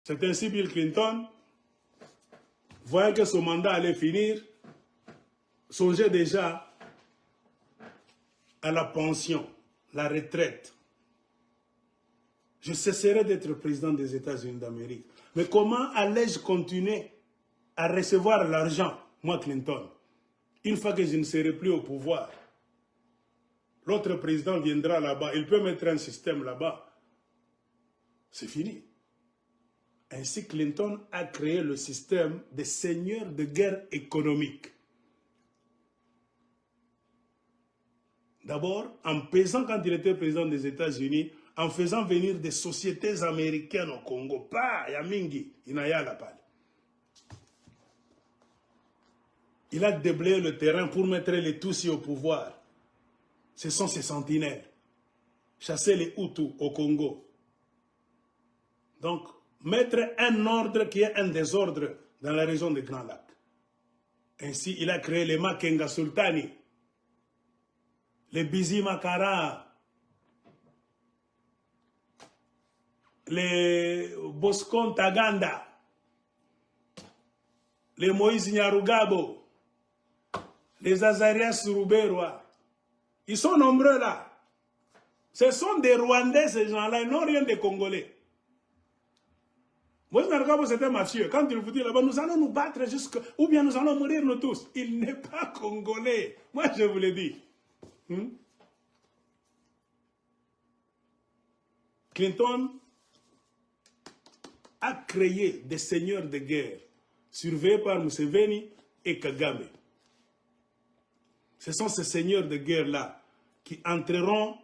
C'est ainsi Bill Clinton, voyant que son mandat allait finir, songeait déjà à la pension, la retraite. Je cesserai d'être président des États-Unis d'Amérique. Mais comment allais-je continuer à recevoir l'argent, moi Clinton, une fois que je ne serai plus au pouvoir? L'autre président viendra là-bas, il peut mettre un système là-bas. C'est fini. Ainsi, Clinton a créé le système des seigneurs de guerre économique. D'abord, en pesant, quand il était président des États-Unis, en faisant venir des sociétés américaines au Congo. Pas Yamingi, Inaya Lapal. Il a déblayé le terrain pour mettre les Tutsis au pouvoir. Ce sont ses sentinelles. Chasser les Hutus au Congo. Donc, mettre un ordre qui est un désordre dans la région des Grands Lacs. Ainsi, il a créé les Makenga Sultani, les Bizi Makara, les Boscon Taganda, les Moïse Nyarugabo, les Azarias Ruberwa. Ils sont nombreux là. Ce sont des Rwandais, ces gens-là, ils n'ont rien de Congolais. Moïse Nyarugabo, c'était mafieux. Quand il vous dit là-bas, nous allons nous battre jusqu'à... Ou bien nous allons mourir nous tous. Il n'est pas Congolais. Moi, je vous l'ai dit. Clinton a créé des seigneurs de guerre, surveillés par Museveni et Kagame. Ce sont ces seigneurs de guerre-là qui entreront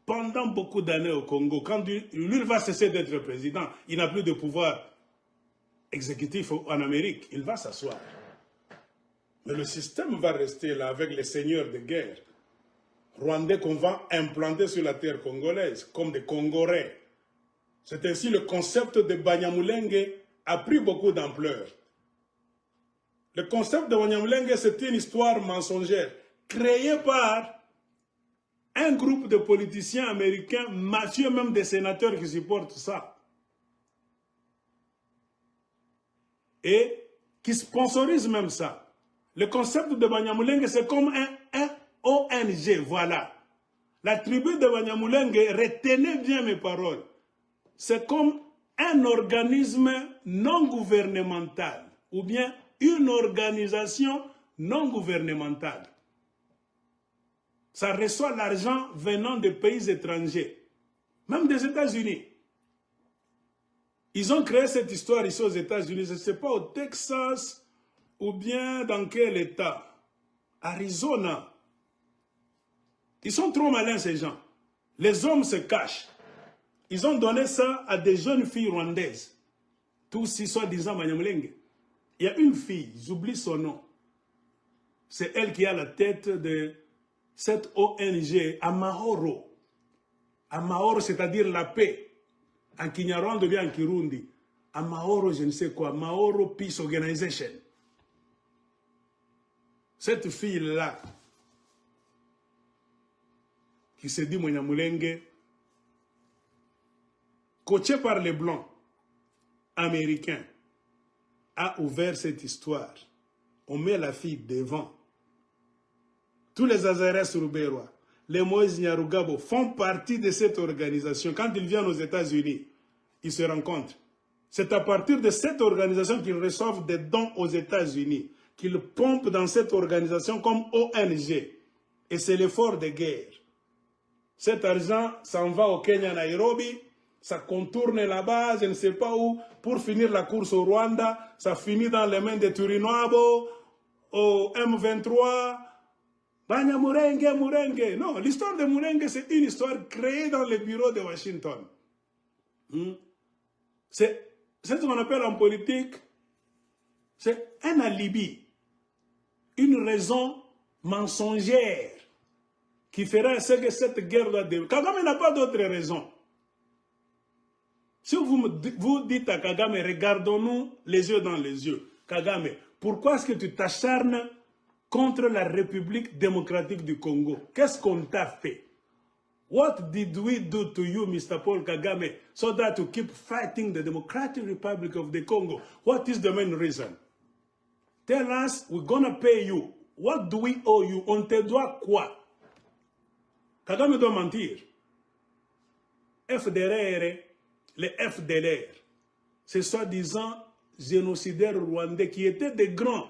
pendant beaucoup d'années au Congo. Quand lui va cesser d'être président, il n'a plus de pouvoir exécutif en Amérique, il va s'asseoir. Mais le système va rester là avec les seigneurs de guerre rwandais qu'on va implanter sur la terre congolaise comme des Congolais. C'est ainsi le concept de Banyamulenge a pris beaucoup d'ampleur. Le concept de Banyamulenge, c'est une histoire mensongère créée par un groupe de politiciens américains, mafieux, même des sénateurs qui supportent ça. Et qui sponsorisent même ça. Le concept de Banyamulenge, c'est comme un ONG, voilà. La tribu de Banyamulenge, retenez bien mes paroles, c'est comme un organisme non gouvernemental ou bien une organisation non gouvernementale. Ça reçoit l'argent venant des pays étrangers, même des États-Unis. Ils ont créé cette histoire ici aux États-Unis, je ne sais pas, au Texas ou bien dans quel État. Arizona. Ils sont trop malins ces gens. Les hommes se cachent. Ils ont donné ça à des jeunes filles rwandaises. Tous ils soi-disant Banyamulenge. Il y a une fille, j'oublie son nom. C'est elle qui a la tête de cette ONG Amahoro. Amahoro, c'est-à-dire la paix. En Kinyarwanda ou bien en Kirundi. Amahoro, je ne sais quoi. Mahoro Peace Organization. Cette fille-là, qui se dit Banyamulenge, coachée par les Blancs américains, a ouvert cette histoire. On met la fille devant. Tous les Azarias Ruberwa, les Moïse Nyarugabo font partie de cette organisation. Quand ils viennent aux États-Unis, ils se rencontrent. C'est à partir de cette organisation qu'ils reçoivent des dons aux États-Unis, qu'ils pompent dans cette organisation comme ONG. Et c'est l'effort de guerre. Cet argent s'en va au Kenya, Nairobi, ça contourne là-bas, je ne sais pas où, pour finir la course au Rwanda, ça finit dans les mains des Turinoabo, au M23, Banyamulenge. Non, l'histoire de Mulenge, c'est une histoire créée dans les bureaux de Washington. C'est ce qu'on appelle en politique, c'est un alibi, une raison mensongère qui fera ce que cette guerre doit développer. Kagame n'a pas d'autre raison. Si vous dites à Kagame, regardons-nous les yeux dans les yeux. Kagame, pourquoi est-ce que tu t'acharnes contre la République démocratique du Congo? Qu'est-ce qu'on t'a fait? What did we do to you, Mr. Paul Kagame, so that you keep fighting the Democratic Republic of the Congo? What is the main reason? Tell us, we're gonna pay you. What do we owe you? On te doit quoi? Kagame doit mentir. FDLR, les FDLR, ces soi-disant génocidaires rwandais qui étaient des grands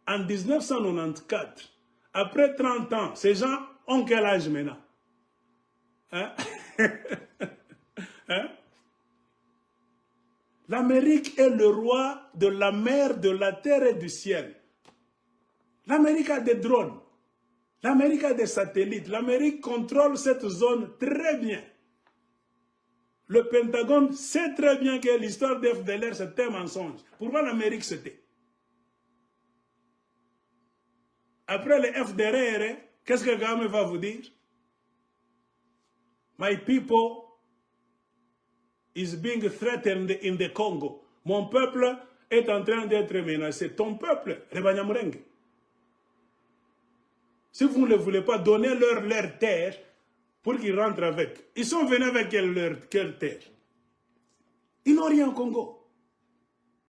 en 1994. Après 30 ans, ces gens ont quel âge maintenant? Hein? Hein? L'Amérique est le roi de la mer, de la terre et du ciel. L'Amérique a des drones. L'Amérique a des satellites. L'Amérique contrôle cette zone très bien. Le Pentagone sait très bien que l'histoire des FDLR, c'est un mensonge. Pourquoi l'Amérique c'était? Après les FDLR, qu'est-ce que Kagame va vous dire? My people is being threatened in the Congo. Mon peuple est en train d'être menacé. Ton peuple, les Banyamulenge. Si vous ne voulez pas donner leur terre pour qu'ils rentrent avec. Ils sont venus avec quelle terre? Ils n'ont rien au Congo.